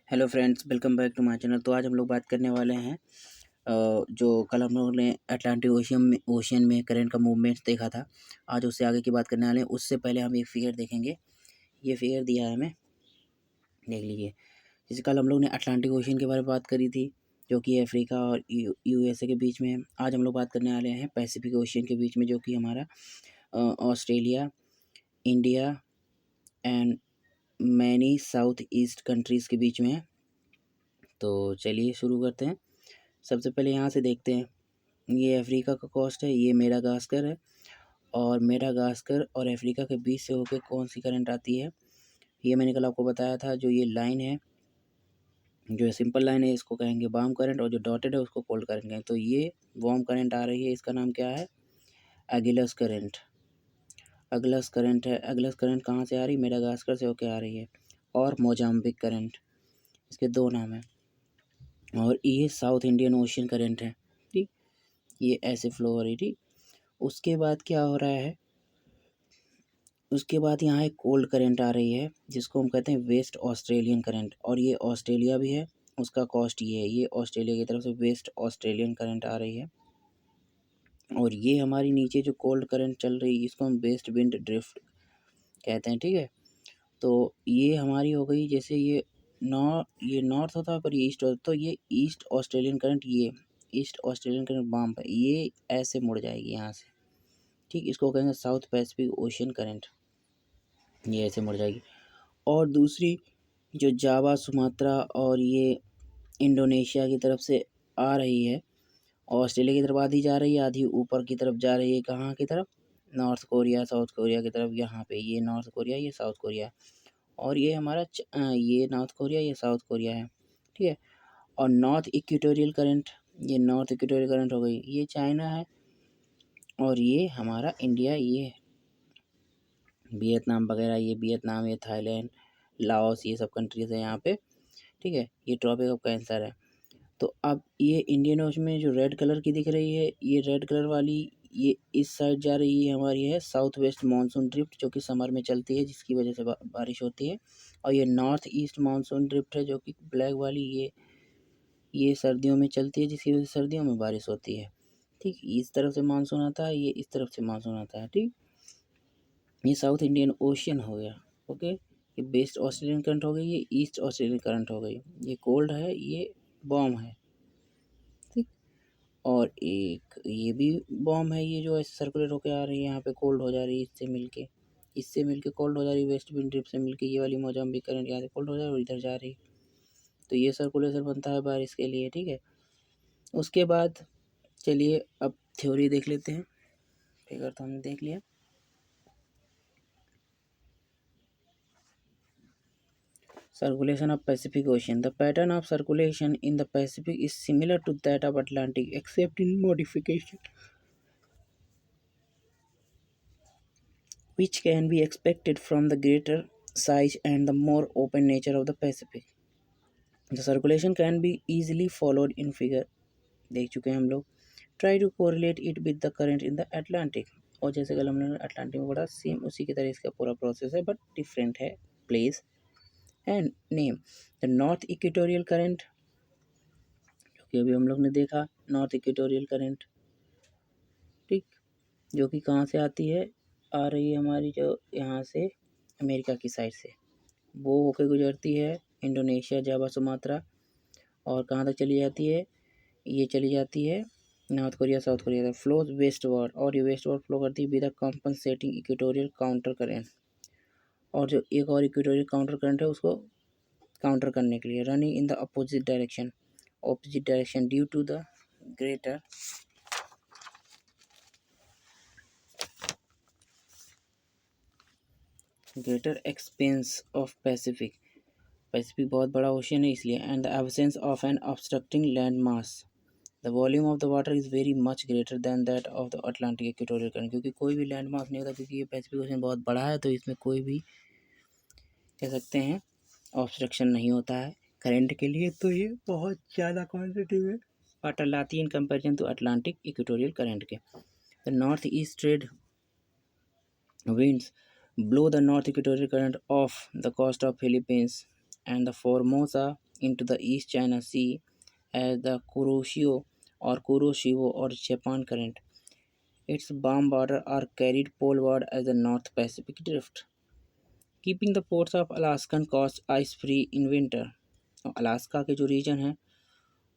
Hello friends, welcome back to my channel. तो आज हम लोग बात करने वाले हैं जो कल हम लोगों ने अटलांटिक ओशियन में करंट का मूवमेंट देखा था। आज उससे आगे की बात करने वाले हैं। उससे पहले हम एक फिगर देखेंगे। ये फिगर दिया है हमें, देख लीजिए। जैसे कल हम लोग ने अटलांटिक ओशियन के बारे में बात करी थी, जो कि अफ्रीका और यूएसए के बीच में है। आज हम लोग बात करने वाले हैं पैसिफिक ओशियन के बीच में, जो कि हमारा Australia, India and many south east countries के बीच में है। तो चलिए शुरू करते हैं। सबसे पहले यहाँ से देखते हैं, ये अफ्रीका का कोस्ट है, ये मेडागास्कर है। और मेडागास्कर और अफ्रीका के बीच से होकर कौन सी करंट आती है, ये मैंने कल आपको बताया था। जो ये लाइन है, जो सिंपल लाइन है, इसको कहेंगे वार्म करंट, और जो डॉटेड है उसको कोल्ड करंट कहेंगे। तो ये वार्म करंट आ रही है, इसका नाम क्या है? एगिलस करंट। अगलस करंट है। अगलस करंट कहाँ से आ रही? मेडागास्कर से होकर आ रही है। और मोजाम्बिक करंट, इसके दो नाम हैं। और ये साउथ इंडियन ओशियन करंट है, ठीक। ये ऐसे फ्लो हो रही थी। उसके बाद क्या हो रहा है, उसके बाद यहाँ एक कोल्ड करंट आ रही है, जिसको हम कहते हैं वेस्ट ऑस्ट्रेलियन करंट। और ये ऑस्ट्रेलिया भी है, उसका कॉस्ट ये है। ये ऑस्ट्रेलिया की तरफ से वेस्ट ऑस्ट्रेलियन करंट आ रही है। और ये हमारी नीचे जो कोल्ड करंट चल रही है, इसको हम वेस्ट विंड ड्रिफ्ट कहते हैं, ठीक है। तो ये हमारी हो गई, जैसे ये नॉर्थ होता है पर ये ईस्ट होता है, तो ये ईस्ट ऑस्ट्रेलियन करंट, ये ईस्ट ऑस्ट्रेलियन करंट बाम पर ये ऐसे मुड़ जाएगी यहाँ से, ठीक। इसको कहेंगे साउथ पैसिफिक ओशियन करंट, ये ऐसे मुड़ जाएगी। और दूसरी जो जावा, सुमात्रा और ये इंडोनेशिया की तरफ से आ रही है, ऑस्ट्रेलिया की तरफ आधी जा रही है, आधी ऊपर की तरफ जा रही है। कहाँ की तरफ? नॉर्थ कोरिया, साउथ कोरिया की तरफ। यहाँ पे ये नॉर्थ कोरिया, ये साउथ कोरिया। और ये हमारा ये नॉर्थ कोरिया, ये साउथ कोरिया है, ठीक है। और नॉर्थ इक्वेटोरियल करंट, ये नॉर्थ इक्वेटोरियल करंट हो गई, ये चाइना है। और ये हमारा इंडिया, ये वियतनाम वगैरह, ये वियतनाम, ये थाईलैंड, लाओस, ये सब कंट्रीज़ है यहाँ पे, ठीक है। ये ट्रॉपिक ऑफ कैंसर है। तो अब ये इंडियन ओशन में जो रेड कलर की दिख रही है, ये रेड कलर वाली, ये इस साइड जा रही है, हमारी है साउथ वेस्ट मानसून ड्रिफ्ट, जो कि समर में चलती है, जिसकी वजह से बारिश होती है। और ये नॉर्थ ईस्ट मानसून ड्रिफ्ट है, जो कि ब्लैक वाली, ये सर्दियों में चलती है, जिसकी वजह से सर्दियों में बारिश होती है, ठीक। इस तरफ से मानसून आता है, ये इस तरफ से मानसून आता है, ठीक। ये साउथ इंडियन ओशियन हो गया, ओके। ये वेस्ट ऑस्ट्रेलियन करंट हो गई, ये ईस्ट ऑस्ट्रेलियन करंट हो गई। ये कोल्ड है, ये वार्म है, ठीक। और एक ये भी वार्म है, ये जो ऐसे सर्कुलेट होकर आ रही है, यहाँ पे कोल्ड हो जा रही है, इससे मिलके कोल्ड हो जा रही है, वेस्ट विंड ड्रिफ्ट से मिलके ये वाली मोजाम्बिक करंट यहाँ से कोल्ड हो जा रही है और इधर जा रही है। तो ये सर्कुलेशन बनता है बारिश के लिए, ठीक है। उसके बाद चलिए अब थ्योरी देख लेते हैं। फिगर तो हमने देख लिया। Circulation of Pacific Ocean. The pattern of circulation in the Pacific is similar to that of Atlantic, except in modification, which can be expected from the greater size and the more open nature of the Pacific. The circulation can be easily followed in figure, देख चुके हैं हम लोग। Try to correlate it with the current in the Atlantic. और जैसे कल हमने Atlantic में पढ़ा, सेम उसी की तरह इसका पूरा प्रोसेस है, बट डिफरेंट है place and name. The north equatorial current, जो कि अभी हम लोग ने देखा, नॉर्थ इक्वेटोरियल करंट, ठीक, जो कि कहाँ से आती है, आ रही है हमारी जो यहाँ से अमेरिका की साइड से, वो होकर गुजरती है इंडोनेशिया, जावा, सुमात्रा, और कहाँ तक चली जाती है, ये चली जाती है नॉर्थ कोरिया, साउथ कोरिया तक, फ्लोज वेस्ट वर्ड। और ये वेस्ट वर्ड फ्लो करती है with compensating equatorial counter current. और जो एक और इक्वेटोरियल काउंटर करंट है, उसको काउंटर करने के लिए running in the opposite direction due to the greater expanse of Pacific. Pacific बहुत बड़ा ओशन है इसलिए। And the absence of an obstructing land mass, the volume of the water is very much greater than that of the Atlantic equatorial current. क्योंकि कोई भी land mass नहीं होता, क्योंकि ये पैसिफिक ओशन बहुत बड़ा है, तो इसमें कोई भी कह सकते हैं ऑब्स्ट्रक्शन नहीं होता है करंट के लिए। तो ये बहुत ज़्यादा क्वान्टिटी में वाटर लाती है in comparison to Atlantic equatorial current के। The north east trade winds blow the north equatorial current off the coast of Philippines and the Formosa into the East China Sea as the Kuroshio or Japan Current. Its warm water are carried poleward as the North Pacific Drift, keeping the ports of Alaskan coast ice free in winter. Alaska के जो reason है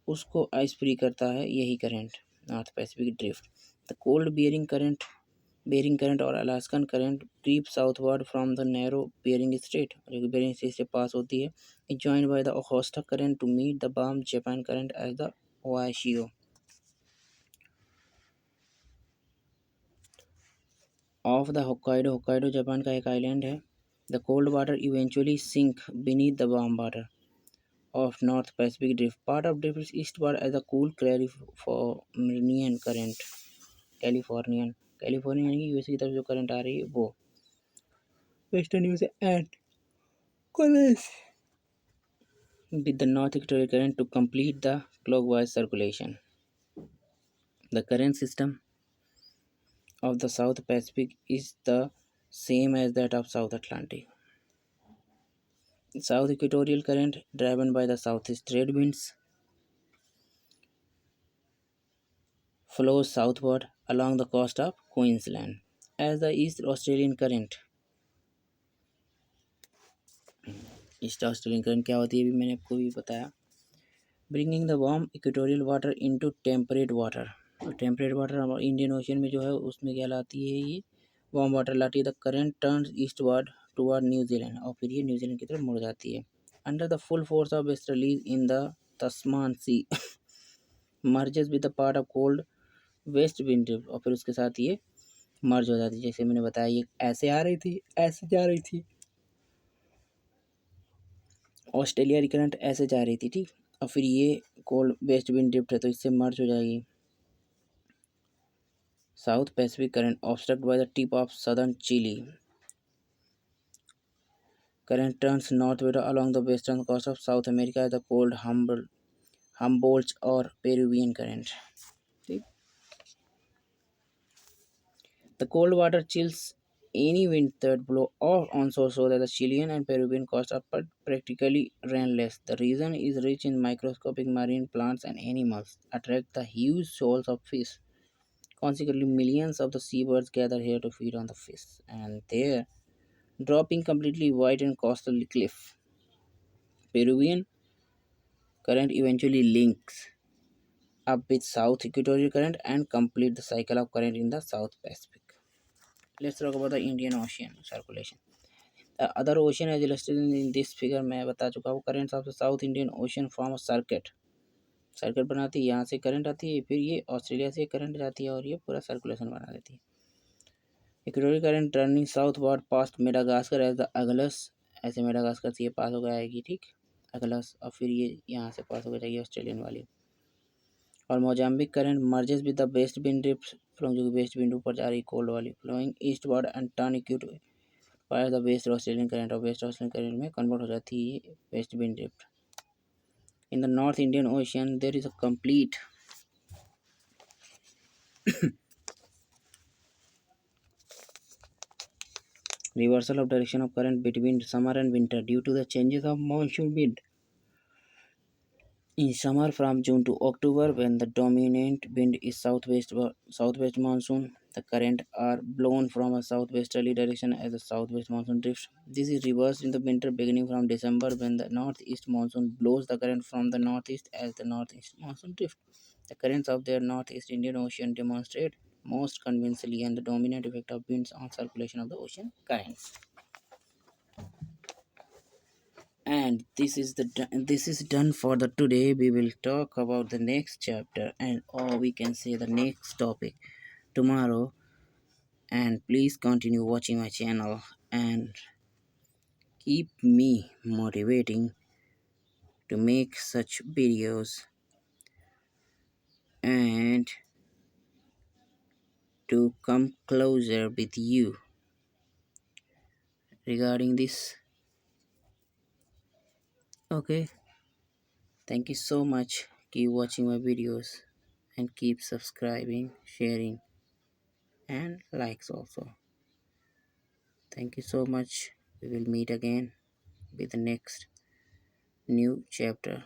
उसको ice free करता है यही current, north Pacific drift. The cold Bering current और Alaskan current creep southward from the narrow Bering strait, जो कि बेरिंग स्ट्रेट से पास होती है, इज जॉइंड बाय द ओहोस्टा current to meet the warm Japan current as the Oyashio off the Hokkaido. Hokkaido Japan का एक island है। The cold water eventually sink beneath the warm water of North Pacific Drift. Part of drift is eastward as a cool Californian current. Californian की US की तरफ जो current आ रही है वो western US and coalesce with the north equatorial current to complete the clockwise circulation. The current system of the South Pacific is the same as that of South Atlantic. South equatorial current driven by the southeast trade winds flows southward along the coast of Queensland, as the East Australian current. East Australian current क्या होती है अभी मैंने आपको भी बताया। Bringing the warm equatorial water into temperate water. और temperate water हमारे इंडियन ओशन में जो है उसमें क्या लाती है, ये वार्म वाटर लाती है। The current turns eastward toward New Zealand, और फिर ये न्यूजीलैंड की तरफ मुड़ जाती है। Under the full force of westerlies in the Tasman Sea merges with the part of cold west wind, और फिर उसके साथ ये मर्ज हो जाती है। जैसे मैंने बताया ये ऐसे आ रही थी, ऐसे जा रही थी, ऑस्ट्रेलिया करंट ऐसे जा रही थी, ठीक। और फिर ये कोल्ड वेस्ट विंड ड्रिफ्ट है तो इससे मर्ज हो जाएगी। South Pacific current obstruct by the tip of southern Chile current turns northward along the western coast of South America as the cold Humboldt और पेरुवियन करंट, ठीक। The cold water chills any wind that blow off onshore so that the Chilean and Peruvian coasts are practically rainless. The region is rich in microscopic marine plants and animals, attract the huge shoals of fish. Consequently, millions of the seabirds gather here to feed on the fish, and there, dropping completely white and coastal cliff. Peruvian current eventually links up with South Equatorial Current and complete the cycle of current in the South Pacific. Let's talk about the Indian Ocean circulation. The other ocean as illustrated in this figure मैं बता चुका हूँ। currents of the South Indian Ocean form a circuit बनाती है। यहाँ से current आती है, फिर ये ऑस्ट्रेलिया से करंट जाती है और ये पूरा सर्कुलेशन बना देती है। Equatorial current turning southward past Madagascar as the Agulhas, ऐसे मेडागास्कर से ये पास हो जाएगी, ठीक, अगलस, और फिर ये यहाँ से पास हो जाएगी ऑस्ट्रेलियन वाली। और Mozambique current merges with the west wind drift flowing, जो कि वेस्ट विंड ऊपर जा रही कोल्ड वाली, flowing eastward and turn acute by the west Australian current, और वेस्ट ऑस्ट्रेलियन करंट में कन्वर्ट हो जाती है west wind drift. In the north Indian ocean there is a complete reversal of direction of current between summer and winter due to the changes of monsoon wind. In summer from June to October, when the dominant wind is southwest monsoon, the current are blown from a southwesterly direction as the southwest monsoon drifts. This is reversed in the winter beginning from December when the northeast monsoon blows the current from the northeast as the northeast monsoon drift. The currents of the northeast Indian Ocean demonstrate most convincingly and the dominant effect of winds on circulation of the ocean currents. And this is done for the today. We will talk about the next chapter, and or we can say the next topic tomorrow. And please continue watching my channel and keep me motivating to make such videos and to come closer with you regarding this. Okay, thank you so much. Keep watching my videos and keep subscribing, sharing, and likes also. Thank you so much. We will meet again with the next new chapter.